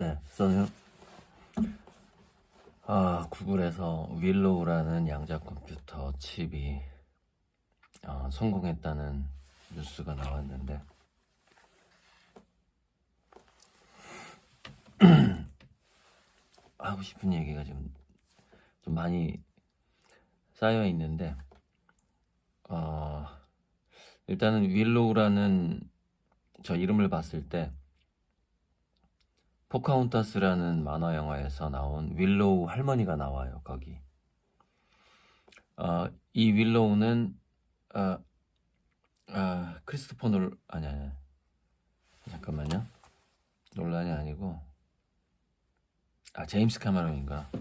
네, 저는 구글에서 윌로우라는 양자 컴퓨터 칩이 성공했다는 뉴스가 나왔는데 하고 싶은 얘기가 좀 많이 쌓여 있는데 일단은 윌로우라는 저 이름을 봤을 때 포카혼타스라는 만화 영화에서 나온 윌로우 할머니가 나와요. 거기 이 윌로우는 크리스토퍼 아니 잠깐만요. 논란이 아니고 제임스 카메론인가?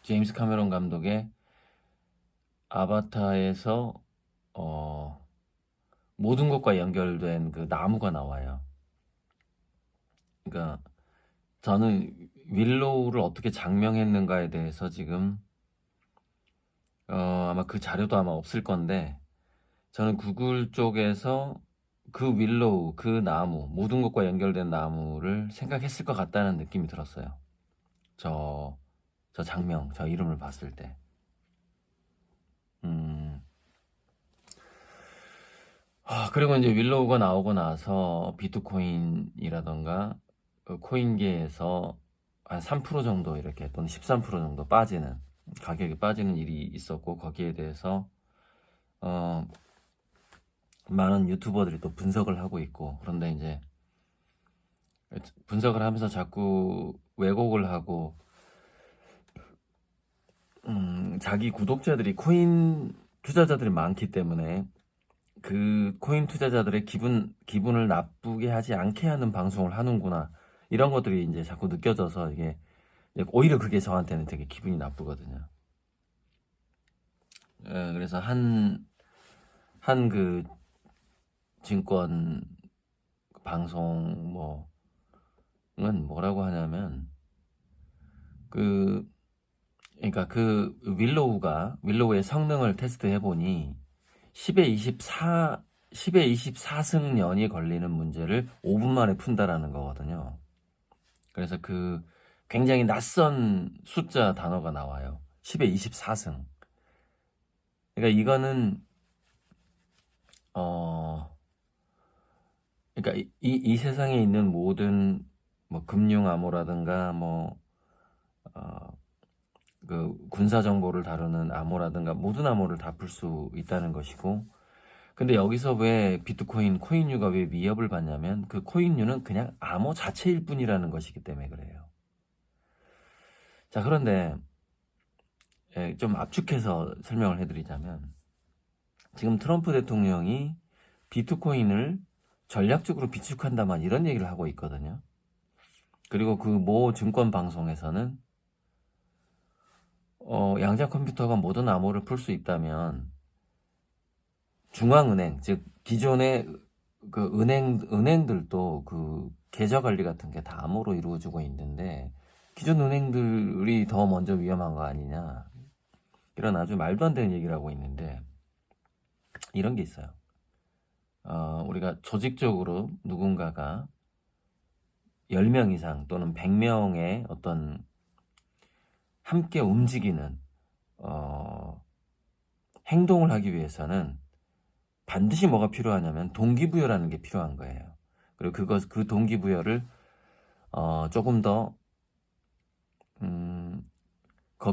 제임스 카메론 감독의 아바타에서 모든 것과 연결된 그 나무가 나와요. 그러니까 저는 윌로우를 어떻게 장명했는가에 대해서 지금 아마 그 자료도 아마 없을 건데 저는 구글 쪽에서 그 윌로우, 그 나무, 모든 것과 연결된 나무를 생각했을 것 같다는 느낌이 들었어요. 저 장명, 저 이름을 봤을 때. 그리고 이제 윌로우가 나오고 나서 비트코인이라던가 코인계에서 한 3% 정도 이렇게 또는 13% 정도 빠지는 가격이 빠지는 일이 있었고 거기에 대해서 많은 유튜버들이 또 분석을 하고 있고 그런데 이제 분석을 하면서 자꾸 왜곡을 하고 자기 구독자들이 코인 투자자들이 많기 때문에 그 코인 투자자들의 기분을 나쁘게 하지 않게 하는 방송을 하는구나 이런 것들이 이제 자꾸 느껴져서 이게 오히려 그게 저한테는 되게 기분이 나쁘거든요. 그래서 한 그 증권 방송 뭐는 뭐라고 하냐면 그러니까 그 윌로우의 성능을 테스트해 보니 10에 24승년이 걸리는 문제를 5분 만에 푼다라는 거거든요. 그래서 그 굉장히 낯선 숫자 단어가 나와요. 10에 24승. 그러니까 이거는 그러니까 이 세상에 있는 모든 뭐 금융 암호라든가 그 군사 정보를 다루는 암호라든가 모든 암호를 다 풀 수 있다는 것이고 근데 여기서 왜 비트코인, 코인유가 왜 위협을 받냐면 그 코인유는 그냥 암호 자체일 뿐이라는 것이기 때문에 그래요. 자, 그런데 좀 압축해서 설명을 해드리자면 지금 트럼프 대통령이 비트코인을 전략적으로 비축한다만 이런 얘기를 하고 있거든요. 그리고 그 모 증권 방송에서는 양자 컴퓨터가 모든 암호를 풀 수 있다면 중앙은행, 즉 기존의 그 은행들도 그 계좌 관리 같은 게 다 암호로 이루어지고 있는데 기존 은행들이 더 먼저 위험한 거 아니냐 이런 아주 말도 안 되는 얘기를 하고 있는데 이런 게 있어요. 우리가 조직적으로 누군가가 10명 이상 또는 100명의 어떤 함께 움직이는 행동을 하기 위해서는 반드시 뭐가 필요하냐면 동기부여라는 게 필요한 거예요. 그리고 그 동기부여를 조금 더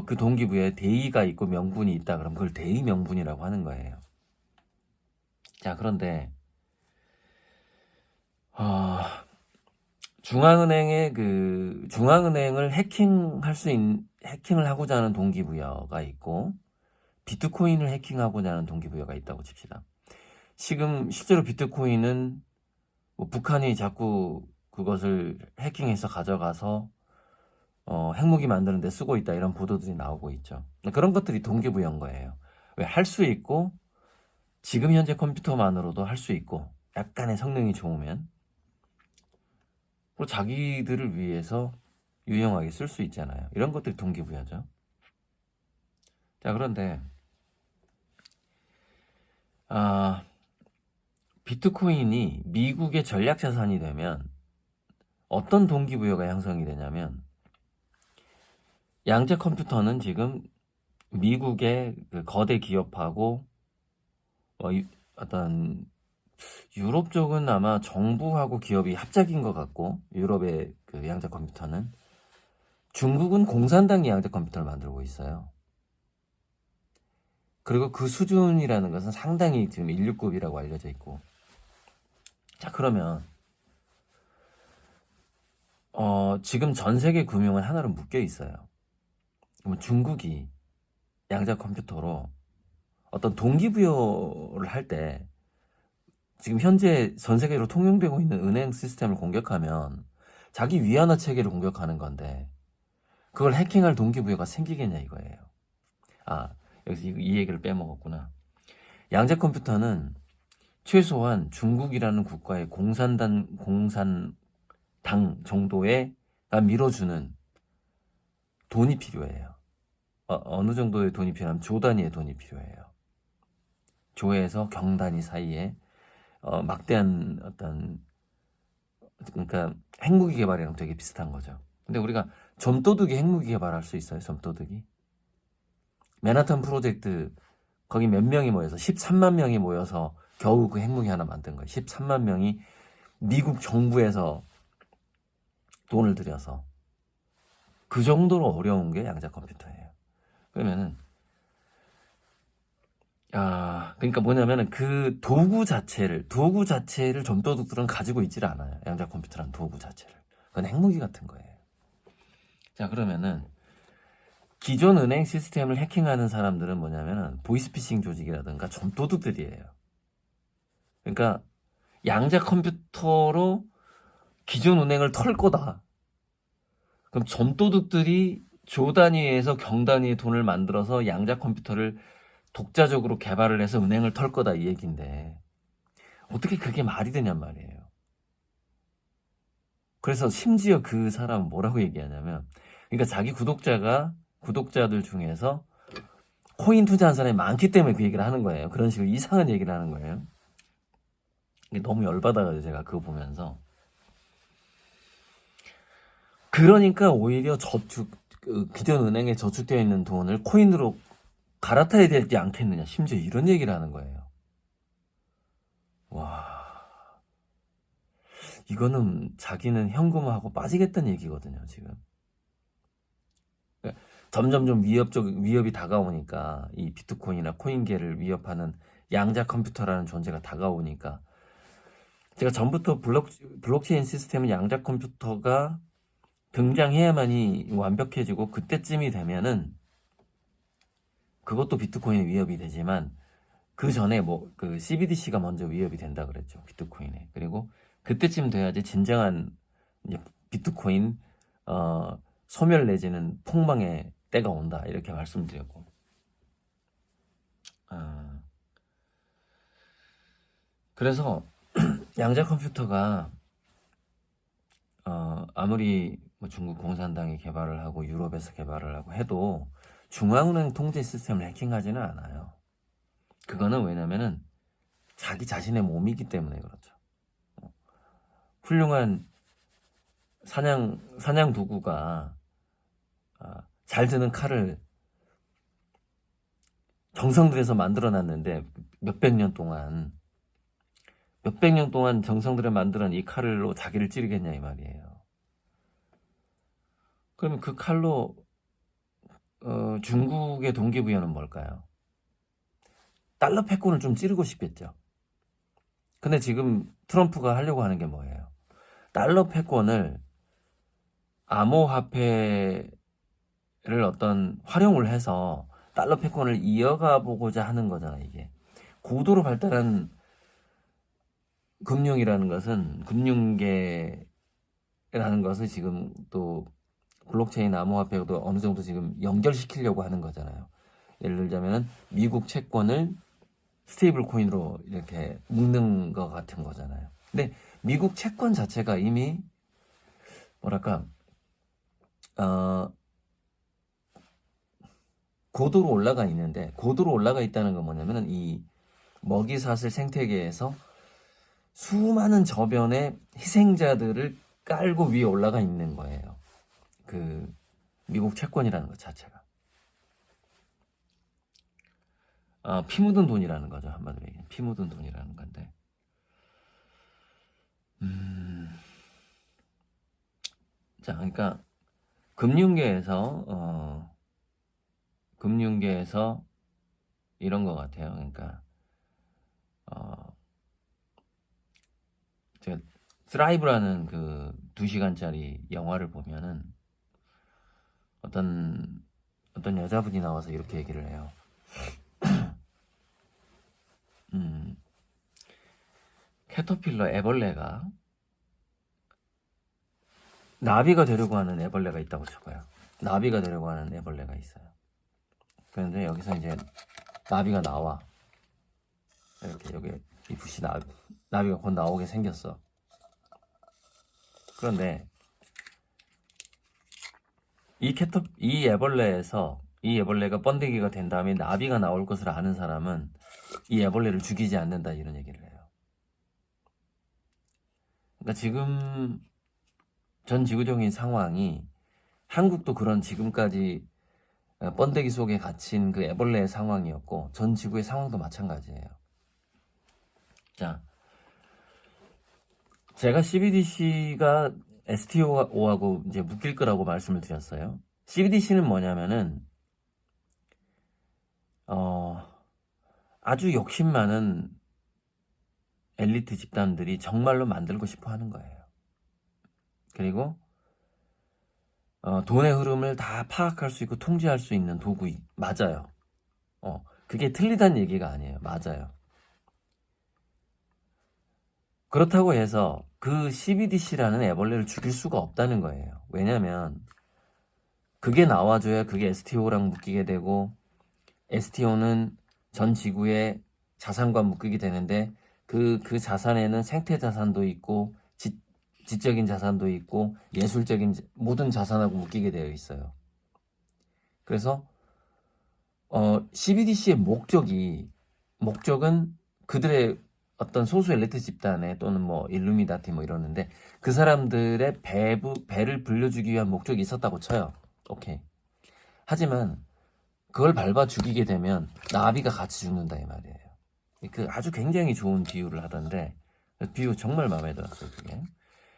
그 동기부여에 대의가 있고 명분이 있다 그러면 그걸 대의 명분이라고 하는 거예요. 자, 그런데 중앙은행을 해킹을 하고자 하는 동기부여가 있고 비트코인을 해킹하고자 하는 동기부여가 있다고 칩시다. 지금 실제로 비트코인은 북한이 자꾸 그것을 해킹해서 가져가서 핵무기 만드는 데 쓰고 있다 이런 보도들이 나오고 있죠. 그런 것들이 동기부여인 거예요. 왜 할 수 있고 지금 현재 컴퓨터만으로도 할 수 있고 약간의 성능이 좋으면 또 자기들을 위해서 유용하게 쓸 수 있잖아요. 이런 것들이 동기부여죠. 자, 그런데 비트코인이 미국의 전략 자산이 되면 어떤 동기부여가 형성이 되냐면 양자 컴퓨터는 지금 미국의 그 거대 기업하고 어떤 유럽 쪽은 아마 정부하고 기업이 합작인 것 같고 유럽의 그 양자 컴퓨터는 중국은 공산당이 양자 컴퓨터를 만들고 있어요. 그리고 그 수준이라는 것은 상당히 지금 인류급이라고 알려져 있고. 자, 그러면 지금 전 세계 금융은 하나로 묶여 있어요. 그럼 중국이 양자 컴퓨터로 어떤 동기부여를 할 때 지금 현재 전 세계로 통용되고 있는 은행 시스템을 공격하면 자기 위안화 체계를 공격하는 건데 그걸 해킹할 동기부여가 생기겠냐 이거예요. 아, 여기서 이 얘기를 빼먹었구나. 양자 컴퓨터는 최소한 중국이라는 국가의 공산당 정도가 밀어주는 돈이 필요해요. 어느 정도의 돈이 필요하면 조 단위의 돈이 필요해요. 조에서 경 단위 사이에 막대한 어떤, 그러니까 핵무기 개발이랑 되게 비슷한 거죠. 근데 우리가 점도둑이 핵무기 개발할 수 있어요? 점도둑이? 맨하탄 프로젝트 거기 몇 명이 모여서 13만 명이 모여서 겨우 그 핵무기 하나 만든 거예요. 13만 명이 미국 정부에서 돈을 들여서. 그 정도로 어려운 게 양자 컴퓨터예요. 그러면은 그러니까 뭐냐면은 그 도구 자체를 점도둑들은 가지고 있질 않아요. 양자 컴퓨터라는 도구 자체를. 그건 핵무기 같은 거예요. 자, 그러면은 기존 은행 시스템을 해킹하는 사람들은 뭐냐면은 보이스피싱 조직이라든가 점도둑들이에요. 그러니까 양자 컴퓨터로 기존 은행을 털 거다. 그럼 점도둑들이 조 단위에서 경 단위의 돈을 만들어서 양자 컴퓨터를 독자적으로 개발을 해서 은행을 털 거다 이 얘기인데 어떻게 그게 말이 되냔 말이에요. 그래서 심지어 그 사람은 뭐라고 얘기하냐면 그러니까 자기 구독자들 중에서 코인 투자한 사람이 많기 때문에 그 얘기를 하는 거예요. 그런 식으로 이상한 얘기를 하는 거예요. 너무 열받아가지고 제가 그거 보면서 그러니까 오히려 기존 은행에 저축되어 있는 돈을 코인으로 갈아타야 되지 않겠느냐. 심지어 이런 얘기를 하는 거예요. 와, 이거는 자기는 현금화하고 빠지겠다는 얘기거든요, 지금. 점점점 위협이 다가오니까 이 비트코인이나 코인계를 위협하는 양자 컴퓨터라는 존재가 다가오니까 제가 전부터 블록체인 시스템은 양자 컴퓨터가 등장해야만이 완벽해지고 그때쯤이 되면은 그것도 비트코인의 위협이 되지만 그 전에 그 CBDC가 먼저 위협이 된다 그랬죠. 비트코인에. 그리고 그때쯤 돼야지 진정한 이제 비트코인 소멸 내지는 폭망의 때가 온다. 이렇게 말씀드렸고. 그래서 양자 컴퓨터가 아무리 중국 공산당이 개발을 하고 유럽에서 개발을 하고 해도 중앙은행 통제 시스템을 해킹하지는 않아요. 그거는 왜냐면은 자기 자신의 몸이기 때문에 그렇죠. 훌륭한 사냥 도구가 잘 드는 칼을 정성 들여서 만들어놨는데 몇백 년 동안 정성 들여 만들어낸 이 칼로 자기를 찌르겠냐 이 말이에요. 그러면 그 칼로 중국의 동기부여는 뭘까요? 달러 패권을 좀 찌르고 싶겠죠. 근데 지금 트럼프가 하려고 하는 게 뭐예요? 달러 패권을 암호화폐를 어떤 활용을 해서 달러 패권을 이어가 보고자 하는 거잖아요, 이게. 고도로 발달한 금융계라는 것은 지금 또 블록체인 암호화폐도 어느 정도 지금 연결시키려고 하는 거잖아요. 예를 들자면 미국 채권을 스테이블 코인으로 이렇게 묶는 것 같은 거잖아요. 근데 미국 채권 자체가 이미 뭐랄까 고도로 올라가 있는데 고도로 올라가 있다는 건 뭐냐면은 이 먹이사슬 생태계에서 수많은 저변의 희생자들을 깔고 위에 올라가 있는 거예요. 그 미국 채권이라는 것 자체가. 피 묻은 돈이라는 거죠. 한마디로 얘기하면 피 묻은 돈이라는 건데. 자, 그러니까 금융계에서 이런 것 같아요. 그러니까 제가 스라이브라는 그 2시간짜리 영화를 보면은 어떤 여자분이 나와서 이렇게 얘기를 해요. 캐터필러 애벌레가 나비가 되려고 하는 애벌레가 있다고 쳐봐요. 나비가 되려고 하는 애벌레가 있어요. 그런데 여기서 이제 나비가 나와. 이렇게 여기 이 붓이 나비가 곧 나오게 생겼어. 그런데 이 애벌레가 번데기가 된 다음에 나비가 나올 것을 아는 사람은 이 애벌레를 죽이지 않는다, 이런 얘기를 해요. 그러니까 지금 전 지구적인 상황이, 한국도 그런 지금까지 번데기 속에 갇힌 그 애벌레의 상황이었고, 전 지구의 상황도 마찬가지예요. 자, 제가 CBDC가 STO하고 이제 묶일 거라고 말씀을 드렸어요. CBDC는 뭐냐면은 아주 욕심 많은 엘리트 집단들이 정말로 만들고 싶어 하는 거예요. 그리고 돈의 흐름을 다 파악할 수 있고 통제할 수 있는 도구, 맞아요. 그게 틀리다는 얘기가 아니에요. 맞아요. 그렇다고 해서 그 CBDC라는 애벌레를 죽일 수가 없다는 거예요. 왜냐면 그게 나와줘야 그게 STO랑 묶이게 되고, STO는 전 지구의 자산과 묶이게 되는데, 그 자산에는 생태 자산도 있고 지적인 자산도 있고 예술적인 모든 자산하고 묶이게 되어 있어요. 그래서 CBDC의 목적은 그들의 어떤 소수 엘리트 집단에, 또는 뭐 일루미나티 뭐 이러는데, 그 사람들의 배를 불려주기 위한 목적이 있었다고 쳐요. 오케이. 하지만 그걸 밟아 죽이게 되면 나비가 같이 죽는다, 이 말이에요. 그 아주 굉장히 좋은 비유를 하던데, 비유 정말 마음에 들었어요, 그게.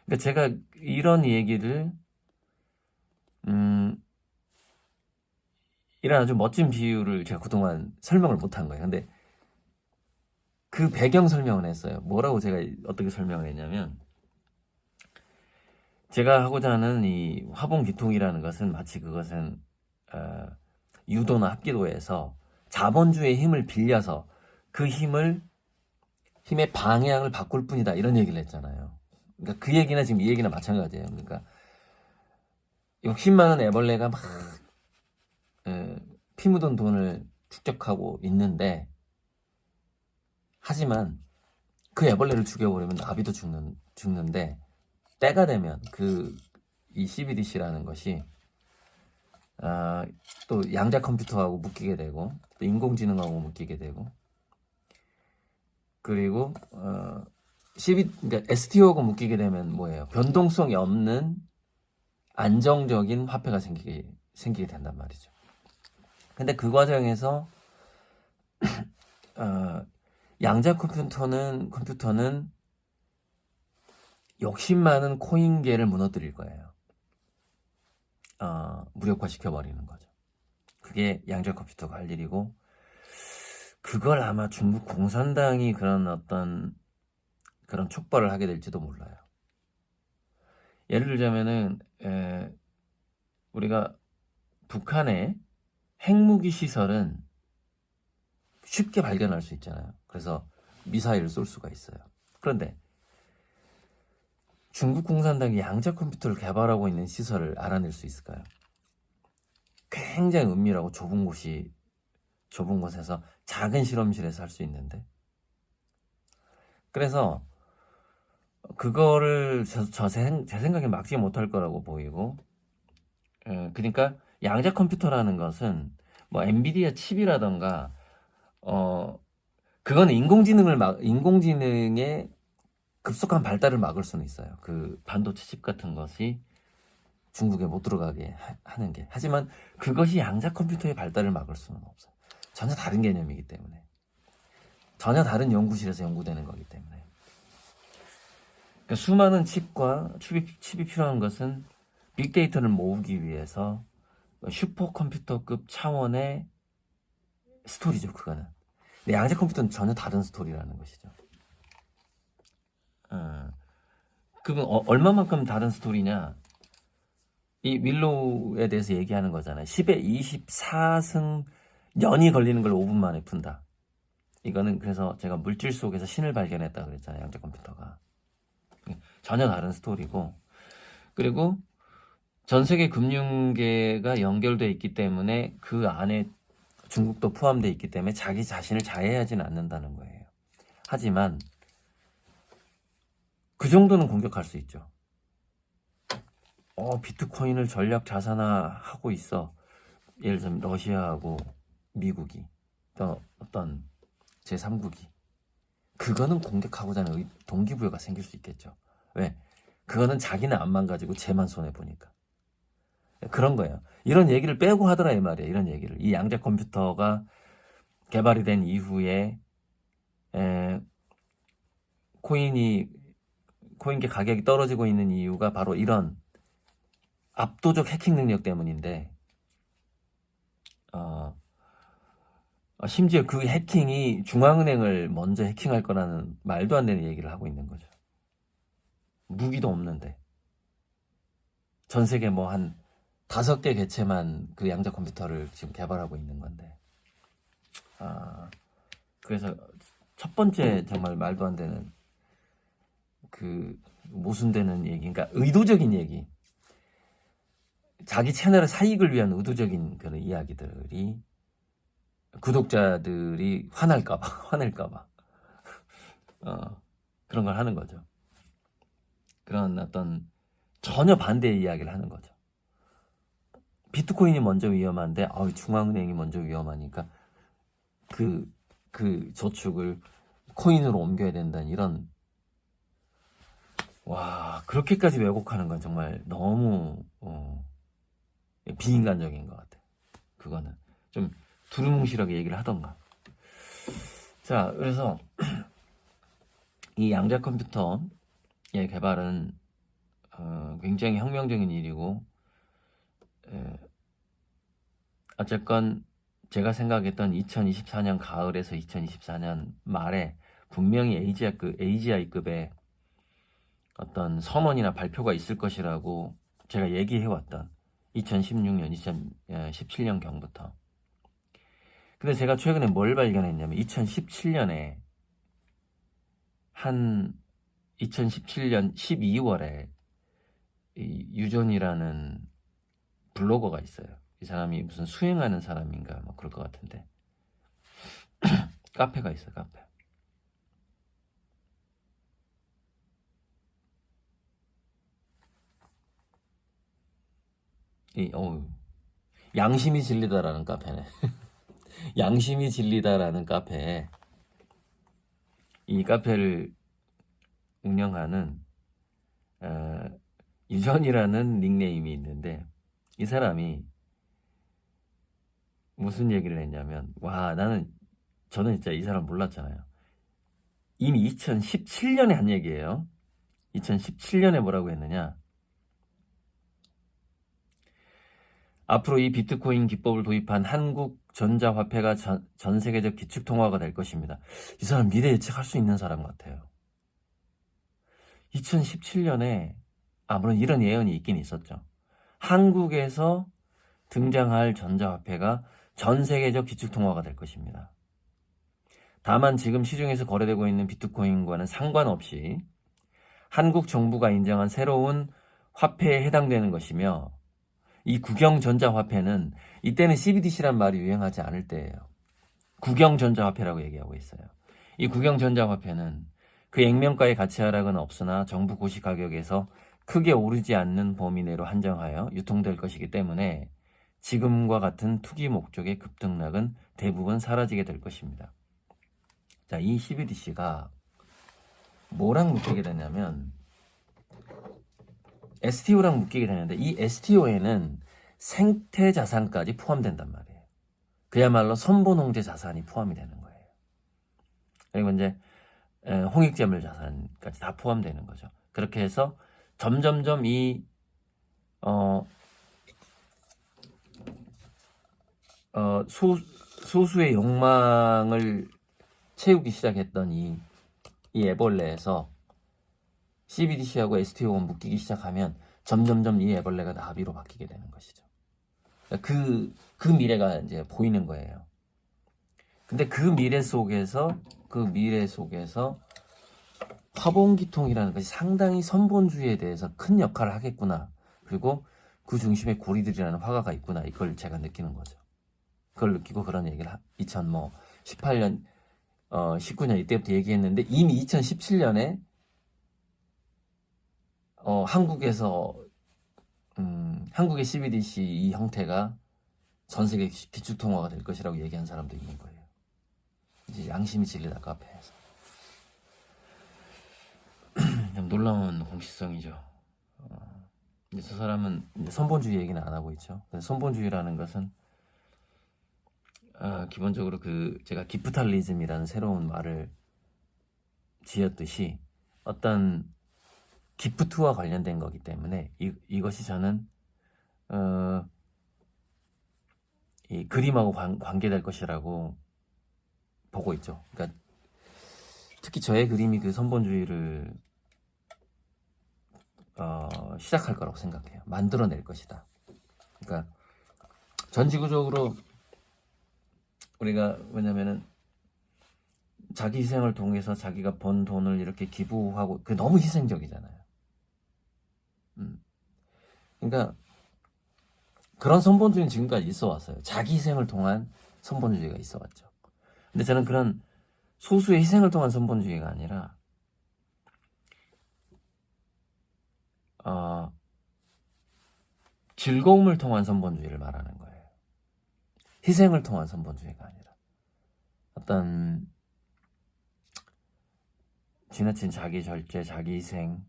그러니까 제가 이런 얘기를 이런 아주 멋진 비유를 제가 그동안 설명을 못한 거예요. 근데 그 배경 설명을 했어요. 뭐라고 제가 어떻게 설명을 했냐면, 제가 하고자 하는 이 화봉기통이라는 것은 마치 그것은 유도나 합기도에서 자본주의의 힘을 빌려서 그 힘의 방향을 바꿀 뿐이다, 이런 얘기를 했잖아요. 그러니까 그 얘기나 지금 이 얘기나 마찬가지예요. 그러니까 욕심 많은 애벌레가 막 피 묻은 돈을 축적하고 있는데, 하지만 그 애벌레를 죽여버리면 나비도 죽는데, 때가 되면 이 CBDC라는 것이 또 양자 컴퓨터하고 묶이게 되고, 또 인공지능하고 묶이게 되고, 그리고 그러니까 STO하고 묶이게 되면 뭐예요? 변동성이 없는 안정적인 화폐가 생기게 된단 말이죠. 근데 그 과정에서 양자 컴퓨터는 욕심 많은 코인계를 무너뜨릴 거예요. 무력화시켜버리는 거죠. 그게 양자 컴퓨터가 할 일이고, 그걸 아마 중국 공산당이 그런 촉발을 하게 될지도 몰라요. 예를 들자면은 우리가 북한의 핵무기 시설은 쉽게 발견할 수 있잖아요. 그래서 미사일을 쏠 수가 있어요. 그런데 중국 공산당이 양자 컴퓨터를 개발하고 있는 시설을 알아낼 수 있을까요? 굉장히 은밀하고 좁은 곳에서 작은 실험실에서 할 수 있는데, 그래서 그거를 제 생각에 막지 못할 거라고 보이고, 그러니까 양자 컴퓨터라는 것은 뭐 엔비디아 칩이라던가 그거는 인공지능의 급속한 발달을 막을 수는 있어요. 그 반도체 칩 같은 것이 중국에 못 들어가게 하는 게. 하지만 그것이 양자 컴퓨터의 발달을 막을 수는 없어요. 전혀 다른 개념이기 때문에. 전혀 다른 연구실에서 연구되는 거기 때문에. 그러니까 수많은 칩이 필요한 것은 빅데이터를 모으기 위해서 슈퍼컴퓨터급 차원의 스토리죠, 그거는. 근데 양자 컴퓨터는 전혀 다른 스토리라는 것이죠. 그건 얼마만큼 다른 스토리냐? 이 윌로우에 대해서 얘기하는 거잖아요. 10에 24승 년이 걸리는 걸 5분 만에 푼다. 이거는 그래서 제가 물질 속에서 신을 발견했다 그랬잖아요. 양자 컴퓨터가. 전혀 다른 스토리고, 그리고 전 세계 금융계가 연결돼 있기 때문에 그 안에 중국도 포함되어 있기 때문에 자기 자신을 자해하지는 않는다는 거예요. 하지만 그 정도는 공격할 수 있죠. 비트코인을 전략 자산화하고 있어. 예를 들면 러시아하고 미국이, 또 어떤 제3국이. 그거는 공격하고자 하는 동기부여가 생길 수 있겠죠. 왜? 그거는 자기는 안 망가지고 쟤만 손해보니까. 그런 거예요. 이런 얘기를 빼고 하더라 이 말이에요. 이런 얘기를. 이 양자 컴퓨터가 개발이 된 이후에 코인계 가격이 떨어지고 있는 이유가 바로 이런 압도적 해킹 능력 때문인데, 심지어 그 해킹이 중앙은행을 먼저 해킹할 거라는 말도 안 되는 얘기를 하고 있는 거죠. 무기도 없는데. 전 세계 뭐 한 5개 개체만 그 양자 컴퓨터를 지금 개발하고 있는 건데. 그래서 첫 번째 정말 말도 안 되는 그 모순되는 얘기, 그러니까 의도적인 얘기. 자기 채널의 사익을 위한 의도적인 그런 이야기들이 구독자들이 화낼까봐 그런 걸 하는 거죠. 그런 어떤 전혀 반대의 이야기를 하는 거죠. 비트코인이 먼저 위험한데 중앙은행이 먼저 위험하니까 그 저축을 코인으로 옮겨야 된다는 이런, 그렇게까지 왜곡하는 건 정말 너무 비인간적인 것 같아요. 그거는 좀 두루뭉실하게 얘기를 하던가. 자, 그래서 이 양자 컴퓨터의 개발은 굉장히 혁명적인 일이고, 어쨌건 제가 생각했던 2024년 가을에서 2024년 말에 분명히 AGI급의 어떤 선언이나 발표가 있을 것이라고 제가 얘기해왔던 2016년, 2017년 경부터. 근데 제가 최근에 뭘 발견했냐면 2017년 12월에 이 유존이라는 블로거가 있어요. 이 사람이 무슨 수행하는 사람인가 뭐 그럴 것 같은데 카페가 있어요. 카페. 양심이 진리다라는 카페네. 양심이 진리다라는 카페에, 이 카페를 운영하는 유전이라는 닉네임이 있는데, 이 사람이 무슨 얘기를 했냐면, 저는 진짜 이 사람 몰랐잖아요. 이미 2017년에 한 얘기예요. 2017년에 뭐라고 했느냐? 앞으로 이 비트코인 기법을 도입한 한국 전자화폐가 전 세계적 기축통화가 될 것입니다. 이 사람 미래 예측할 수 있는 사람 같아요. 2017년에 물론 이런 예언이 있긴 있었죠. 한국에서 등장할 전자화폐가 전 세계적 기축통화가 될 것입니다. 다만 지금 시중에서 거래되고 있는 비트코인과는 상관없이 한국 정부가 인정한 새로운 화폐에 해당되는 것이며, 이 국영전자화폐는 이때는 CBDC란 말이 유행하지 않을 때예요. 국영전자화폐라고 얘기하고 있어요. 이 국영전자화폐는 그 액면가의 가치 하락은 없으나 정부 고시 가격에서 크게 오르지 않는 범위 내로 한정하여 유통될 것이기 때문에 지금과 같은 투기 목적의 급등락은 대부분 사라지게 될 것입니다. 자, 이 CBDC가 뭐랑 묶이게 되냐면 STO랑 묶이게 되는데 이 STO에는 생태 자산까지 포함된단 말이에요. 그야말로 선본홍제 자산이 포함이 되는 거예요. 그리고 이제 홍익재물 자산까지 다 포함되는 거죠. 그렇게 해서 점점점 이 소수의 욕망을 채우기 시작했던 이 애벌레에서 CBDC하고 STO가 묶이기 시작하면 점점점 이 애벌레가 나비로 바뀌게 되는 것이죠. 그 미래가 이제 보이는 거예요. 근데 그 미래 속에서 화본기통이라는 것이 상당히 선본주의에 대해서 큰 역할을 하겠구나. 그리고 그 중심에 고리들이라는 화가가 있구나. 이걸 제가 느끼는 거죠. 그걸 느끼고 그런 얘기를 2018년, 19년 이때부터 얘기했는데 이미 2017년에 한국에서 한국의 CBDC 이 형태가 전 세계 기축통화가 될 것이라고 얘기한 사람도 있는 거예요. 이제 양심이 질리다 카페에서. 좀 놀라운 공식성이죠. 이제 저 사람은 이제 선본주의 얘기는 안 하고 있죠. 선본주의라는 것은 기본적으로 제가 기프탈리즘이라는 새로운 말을 지었듯이 어떤 기프트와 관련된 거기 때문에 이것이 저는 이 그림하고 관계될 것이라고 보고 있죠. 그러니까 특히 저의 그림이 그 선본주의를 시작할 거라고 생각해요. 만들어낼 것이다. 그러니까 전지구적으로 우리가 뭐냐면은 자기 희생을 통해서 자기가 번 돈을 이렇게 기부하고 그게 너무 희생적이잖아요. 그러니까 그런 선본주의는 지금까지 있어 왔어요. 자기 희생을 통한 선본주의가 있어 왔죠. 근데 저는 그런 소수의 희생을 통한 선본주의가 아니라 즐거움을 통한 선본주의를 말하는 거예요. 희생을 통한 선본주의가 아니라 어떤 지나친 자기 절제, 자기 희생,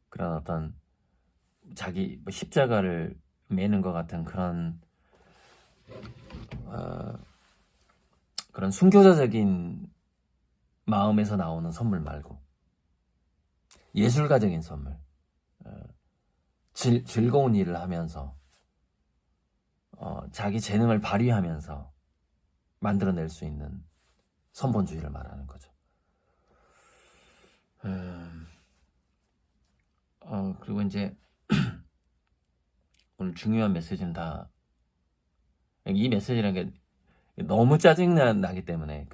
그런 어떤 자기 십자가를 매는 것 같은 그런 그런 순교자적인 마음에서 나오는 선물 말고 예술가적인 선물, 즐거운 일을 하면서 자기 재능을 발휘하면서 만들어낼 수 있는 선본주의를 말하는 거죠. 그리고 이제 오늘 중요한 메시지는 다 이 메시지라는 게 너무 짜증나기 때문에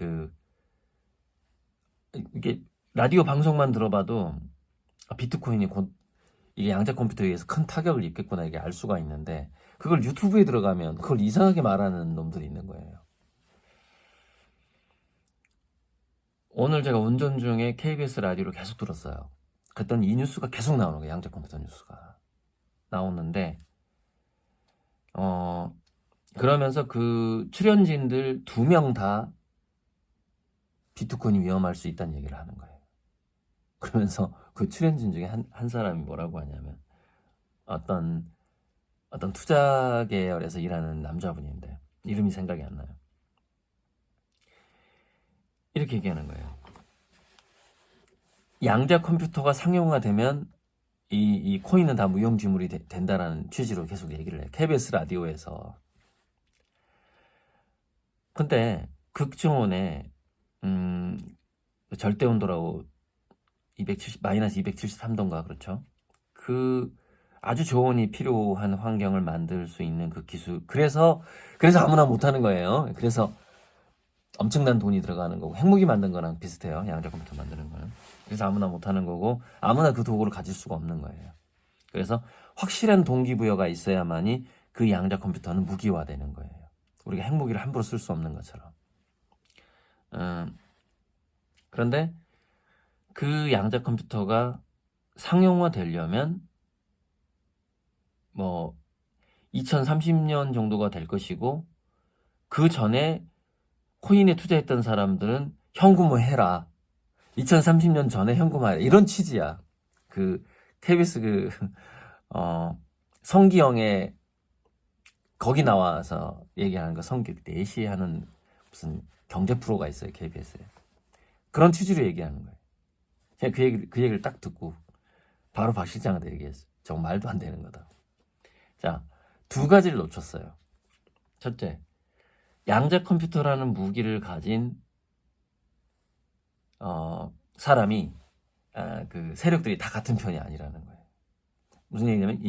이게 라디오 방송만 들어봐도 비트코인이 곧 이게 양자 컴퓨터에 의해서 큰 타격을 입겠구나 이게 알 수가 있는데 그걸 유튜브에 들어가면 그걸 이상하게 말하는 놈들이 있는 거예요. 오늘 제가 운전 중에 KBS 라디오를 계속 들었어요. 그랬더니 이 뉴스가 계속 나오는 거예요. 양자 컴퓨터 뉴스가 나오는데 그러면서 그 출연진들 2명 다 비트코인이 위험할 수 있다는 얘기를 하는 거예요. 그러면서 그 출연진 중에 한 사람이 뭐라고 하냐면 어떤 투자 계열에서 일하는 남자분인데 이름이 생각이 안 나요. 이렇게 얘기하는 거예요. 양자 컴퓨터가 상용화되면 이 코인은 다 무용지물이 된다라는 취지로 계속 얘기를 해요. KBS 라디오에서. 근데 극중원에 절대온도라고 마이너스 273도인가 그렇죠? 그 아주 조언이 필요한 환경을 만들 수 있는 그 기술. 그래서 아무나 못하는 거예요. 그래서 엄청난 돈이 들어가는 거고 핵무기 만든 거랑 비슷해요. 양자 컴퓨터 만드는 거는. 그래서 아무나 못하는 거고 아무나 그 도구를 가질 수가 없는 거예요. 그래서 확실한 동기부여가 있어야만이 그 양자 컴퓨터는 무기화되는 거예요. 우리가 핵무기를 함부로 쓸 수 없는 것처럼. 그런데 그 양자 컴퓨터가 상용화되려면 2030년 정도가 될 것이고 그 전에 코인에 투자했던 사람들은 현금화 해라. 2030년 전에 현금화해. 이런 취지야. 그 KBS 성기영의 거기 나와서 얘기하는 거 성기 4시에 하는 무슨 경제 프로가 있어요, KBS에. 그런 취지로 얘기하는 거예요. 제가 그 얘기를 딱 듣고 바로 박 실장한테 얘기했어요. 저거 말도 안 되는 거다. 자, 2가지를 놓쳤어요. 첫째, 양자 컴퓨터라는 무기를 가진 사람이 그 세력들이 다 같은 편이 아니라는 거예요. 무슨 얘기냐면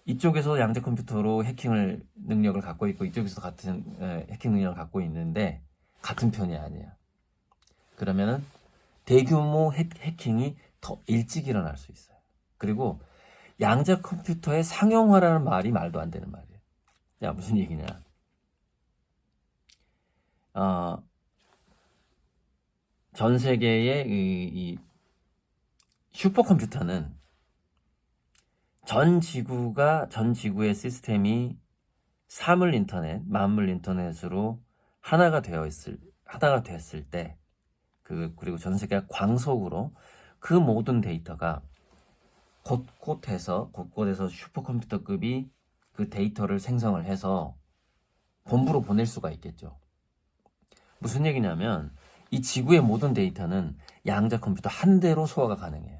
이쪽에서 양자 컴퓨터로 해킹을 능력을 갖고 있고 이쪽에서 같은 해킹 능력을 갖고 있는데 같은 편이 아니야. 그러면은 대규모 해킹이 더 일찍 일어날 수 있어요. 그리고 양자 컴퓨터의 상용화라는 말이 말도 안 되는 말이에요. 야, 무슨 얘기냐? 전 세계의 이 슈퍼컴퓨터는 전 지구의 시스템이 사물 인터넷, 만물 인터넷으로 하나가 됐을 때, 그리고 전 세계가 광속으로 그 모든 데이터가 곳곳에서 슈퍼컴퓨터급이 그 데이터를 생성을 해서 본부로 보낼 수가 있겠죠. 무슨 얘기냐면 이 지구의 모든 데이터는 양자 컴퓨터 한 대로 소화가 가능해요.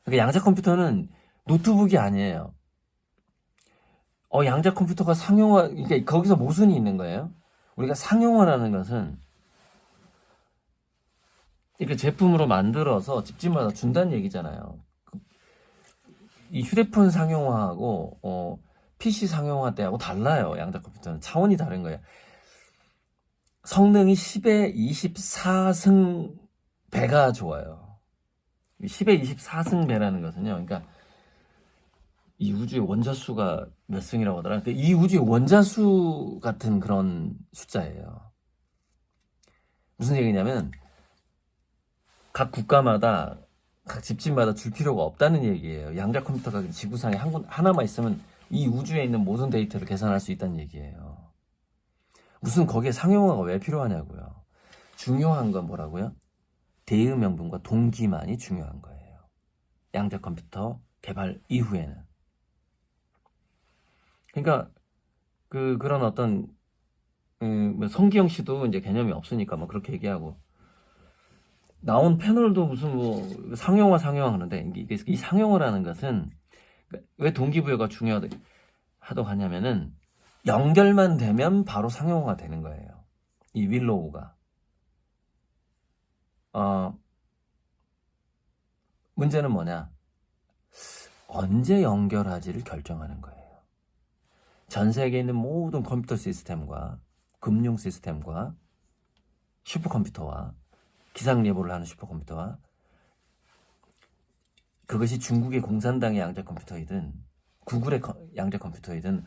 그러니까 양자 컴퓨터는 노트북이 아니에요. 양자 컴퓨터가 상용화, 그러니까 거기서 모순이 있는 거예요. 우리가 상용화라는 것은 이렇게 제품으로 만들어서 집집마다 준다는 얘기잖아요. 이 휴대폰 상용화하고 PC 상용화 때하고 달라요. 양자 컴퓨터는 차원이 다른 거예요. 성능이 10의 24승 배가 좋아요. 10의 24승 배라는 것은요. 그러니까 이 우주의 원자수가 몇 승이라고 하더라. 그러니까 이 우주의 원자수 같은 그런 숫자예요. 무슨 얘기냐면 각 국가마다 각 집집마다 줄 필요가 없다는 얘기예요. 양자 컴퓨터가 지구상에 하나만 있으면 이 우주에 있는 모든 데이터를 계산할 수 있다는 얘기예요. 무슨 거기에 상용화가 왜 필요하냐고요. 중요한 건 뭐라고요? 대의 명분과 동기만이 중요한 거예요. 양자 컴퓨터 개발 이후에는. 그러니까 그런 어떤 성기영 씨도 이제 개념이 없으니까 뭐 그렇게 얘기하고 나온 패널도 무슨 뭐 상용화 하는데 이 상용화라는 것은 왜 동기부여가 중요하다고 하냐면은 연결만 되면 바로 상용화가 되는 거예요. 이 윌로우가. 문제는 뭐냐? 언제 연결하지를 결정하는 거예요. 전 세계에 있는 모든 컴퓨터 시스템과 금융 시스템과 슈퍼컴퓨터와 기상 예보를 하는 슈퍼컴퓨터와 그것이 중국의 공산당의 양자 컴퓨터이든 구글의 양자 컴퓨터이든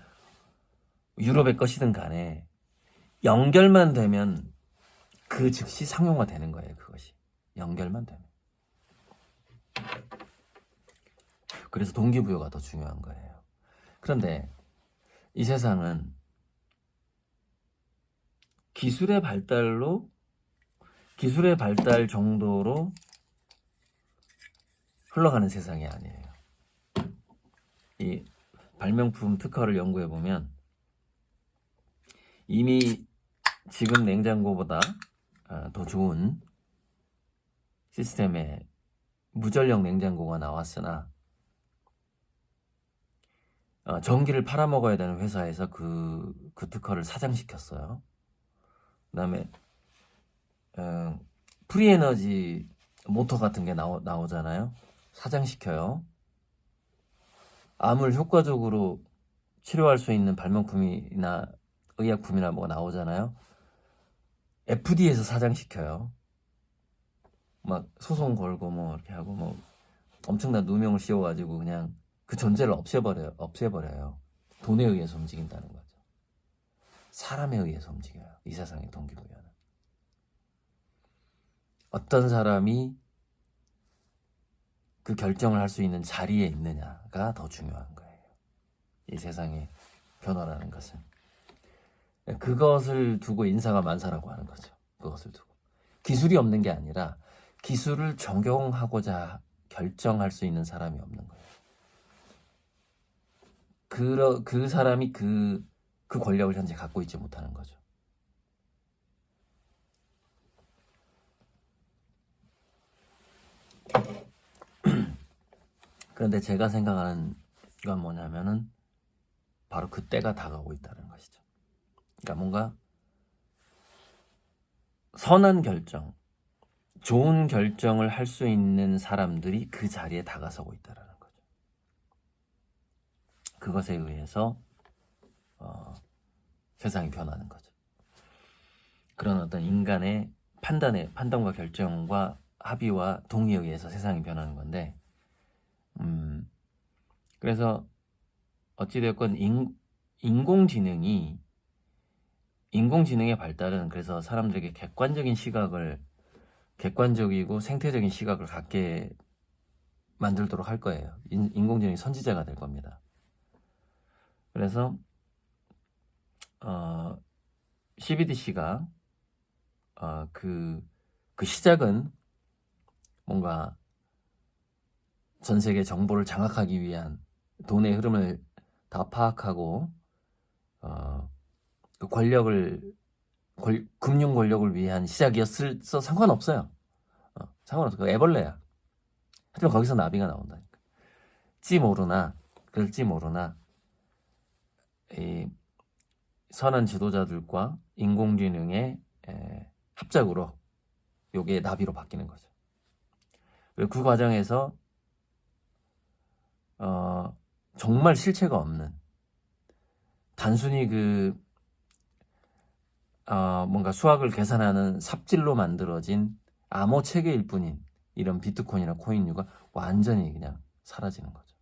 유럽의 것이든 간에 연결만 되면 그 즉시 상용화 되는 거예요. 그것이 연결만 되면. 그래서 동기부여가 더 중요한 거예요. 그런데 이 세상은 기술의 발달 정도로 흘러가는 세상이 아니에요. 이 발명품 특허를 연구해 보면 이미 지금 냉장고보다 더 좋은 시스템의 무전력 냉장고가 나왔으나 전기를 팔아먹어야 되는 회사에서 그 특허를 사장시켰어요. 그 다음에 프리에너지 모터 같은 게 나오잖아요. 사장시켜요. 암을 효과적으로 치료할 수 있는 발명품이나 의약품이나 뭐가 나오잖아요. FDA에서 사장시켜요. 막 소송 걸고 뭐 이렇게 하고 뭐 엄청난 누명을 씌워가지고 그냥 그 존재를 없애버려요. 돈에 의해서 움직인다는 거죠. 사람에 의해서 움직여요. 이 세상의 동기부여는. 어떤 사람이 그 결정을 할 수 있는 자리에 있느냐가 더 중요한 거예요. 이 세상의 변화라는 것은. 그것을 두고 인사가 만사라고 하는 거죠. 그것을 두고. 기술이 없는 게 아니라 기술을 적용하고자 결정할 수 있는 사람이 없는 거예요. 그 사람이 그 권력을 현재 갖고 있지 못하는 거죠. 그런데 제가 생각하는 건 뭐냐면은 바로 그 때가 다가오고 있다는 것이죠. 그러니까 뭔가 선한 결정, 좋은 결정을 할 수 있는 사람들이 그 자리에 다가서고 있다는 거죠. 그것에 의해서 세상이 변하는 거죠. 그런 어떤 인간의 판단과 결정과 합의와 동의에 의해서 세상이 변하는 건데, 그래서 어찌되었건 인공지능의 발달은 그래서 사람들에게 객관적이고 생태적인 시각을 갖게 만들도록 할 거예요. 인공지능이 선지자가 될 겁니다. 그래서 CBDC가 그 시작은 뭔가 전 세계 정보를 장악하기 위한 돈의 흐름을 다 파악하고 그 금융 권력을 위한 시작이었어 상관없어요. 상관없어. 그 애벌레야. 하지만 거기서 나비가 나온다니까. 그럴지 모르나 이 선한 지도자들과 인공지능의 합작으로 요게 나비로 바뀌는 거죠. 그리고 그 과정에서 정말 실체가 없는 단순히 뭔가 수학을 계산하는 삽질로 만들어진 암호 체계일 뿐인 이런 비트코인이나 코인류가 완전히 그냥 사라지는 거죠.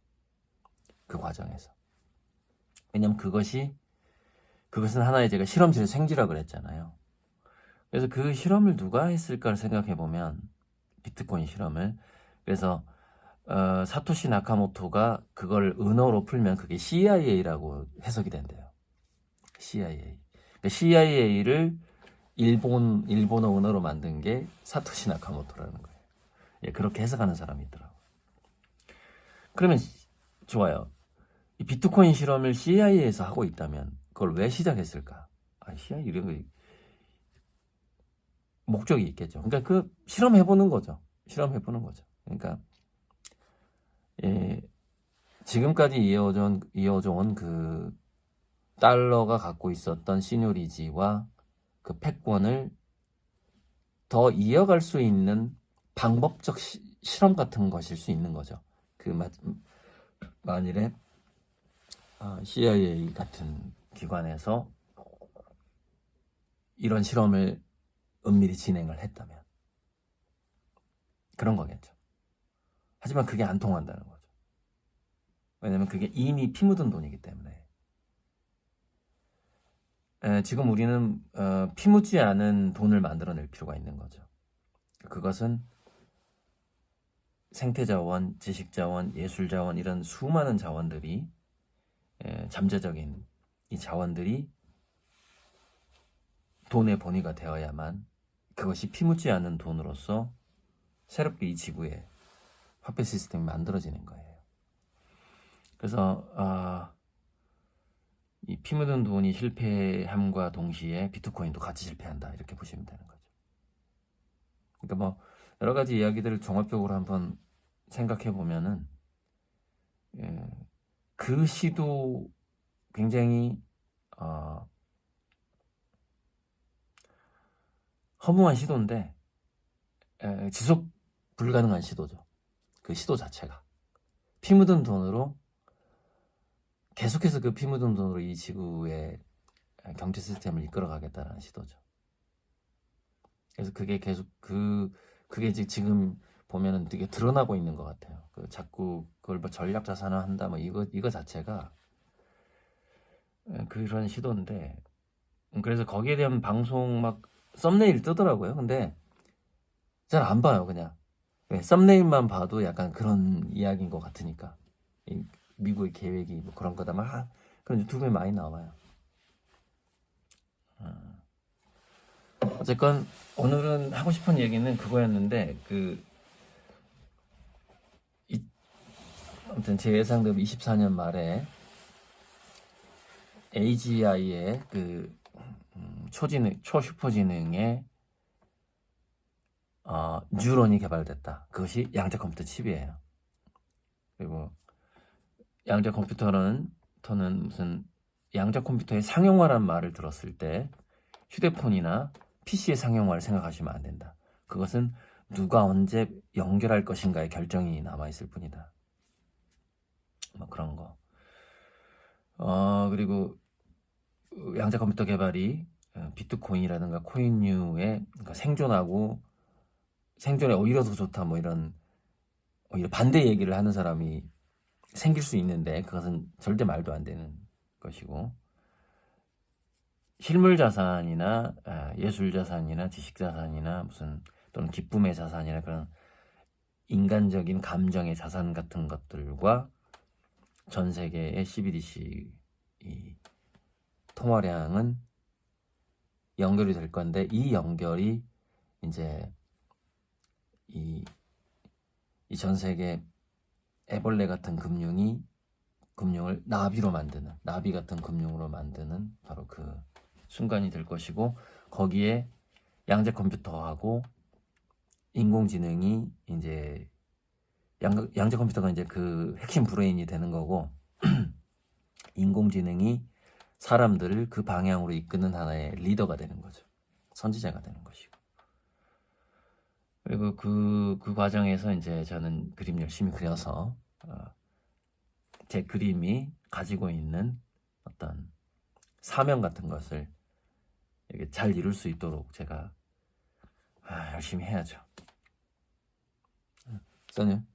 그 과정에서. 왜냐면 그것은 하나의 제가 실험실의 생쥐라 그랬잖아요. 그래서 그 실험을 누가 했을까를 생각해 보면 비트코인 실험을 그래서 사토시 나카모토가 그걸 은어로 풀면 그게 CIA라고 해석이 된대요. CIA. 그러니까 CIA를 일본어 은어로 만든 게 사토시 나카모토라는 거예요. 예, 그렇게 해석하는 사람이 있더라고요. 그러면 좋아요. 이 비트코인 실험을 CIA에서 하고 있다면 그걸 왜 시작했을까? CIA 이런 거 목적이 있겠죠. 그러니까 그 실험해보는 거죠. 그러니까 지금까지 이어져 온 그 달러가 갖고 있었던 시뇰리지와 그 패권을 더 이어갈 수 있는 방법적 실험 같은 것일 수 있는 거죠. 만일에 CIA 같은 기관에서 이런 실험을 은밀히 진행을 했다면 그런 거겠죠. 하지만 그게 안 통한다는 거죠. 왜냐면 그게 이미 피 묻은 돈이기 때문에. 지금 우리는 피 묻지 않은 돈을 만들어낼 필요가 있는 거죠. 그것은 생태자원, 지식자원, 예술자원 이런 수많은 자원들이 잠재적인 이 자원들이 돈의 본위가 되어야만 그것이 피 묻지 않은 돈으로서 새롭게 이 지구에 화폐 시스템이 만들어지는 거예요. 그래서 이 피 묻은 돈이 실패함과 동시에 비트코인도 같이 실패한다 이렇게 보시면 되는 거죠. 그러니까 뭐 여러 가지 이야기들을 종합적으로 한번 생각해 보면은 그 시도 굉장히 허무한 시도인데 지속 불가능한 시도죠. 그 시도 자체가 피 묻은 돈으로 계속해서 그 피 묻은 돈으로 이 지구의 경제 시스템을 이끌어가겠다는 시도죠. 그래서 그게 계속 그게 지금 보면은 되게 드러나고 있는 것 같아요. 자꾸 그걸 뭐 전략 자산화한다 뭐 이거 자체가 그런 시도인데 그래서 거기에 대한 방송 막 썸네일 뜨더라고요. 근데 잘 안 봐요. 그냥 썸네일만 봐도 약간 그런 이야기인 것 같으니까 미국의 계획이 뭐 그런 거다 막 그런 유튜브에 많이 나와요. 어쨌건 오늘은 하고 싶은 얘기는 그거였는데 아무튼 제 예상대로 24년 말에 AGI의 초슈퍼지능의 뉴런이 개발됐다. 그것이 양자 컴퓨터 칩이에요. 그리고 양자 컴퓨터는 무슨 양자 컴퓨터의 상용화란 말을 들었을 때 휴대폰이나 PC의 상용화를 생각하시면 안 된다. 그것은 누가 언제 연결할 것인가의 결정이 남아있을 뿐이다. 뭐 그런 거. 그리고 양자 컴퓨터 개발이 비트코인이라든가 코인류의 그러니까 생존에 오히려 더 좋다 뭐 이런 오히려 반대 얘기를 하는 사람이 생길 수 있는데 그것은 절대 말도 안 되는 것이고, 실물 자산이나 예술 자산이나 지식 자산이나 또는 기쁨의 자산이나 그런 인간적인 감정의 자산 같은 것들과 전 세계의 CBDC 통화량은 연결이 될 건데, 이 연결이 이제 이 전 세계 애벌레 같은 금융을 나비 같은 금융으로 만드는 바로 그 순간이 될 것이고, 거기에 양자 컴퓨터하고 인공지능이 이제 양자 컴퓨터가 이제 그 핵심 브레인이 되는 거고, 인공지능이 사람들을 그 방향으로 이끄는 하나의 리더가 되는 거죠. 선지자가 되는 것이고. 그리고 그 과정에서 이제 저는 그림 열심히 그려서 제 그림이 가지고 있는 어떤 사명 같은 것을 이렇게 잘 이룰 수 있도록 제가 열심히 해야죠. 써님.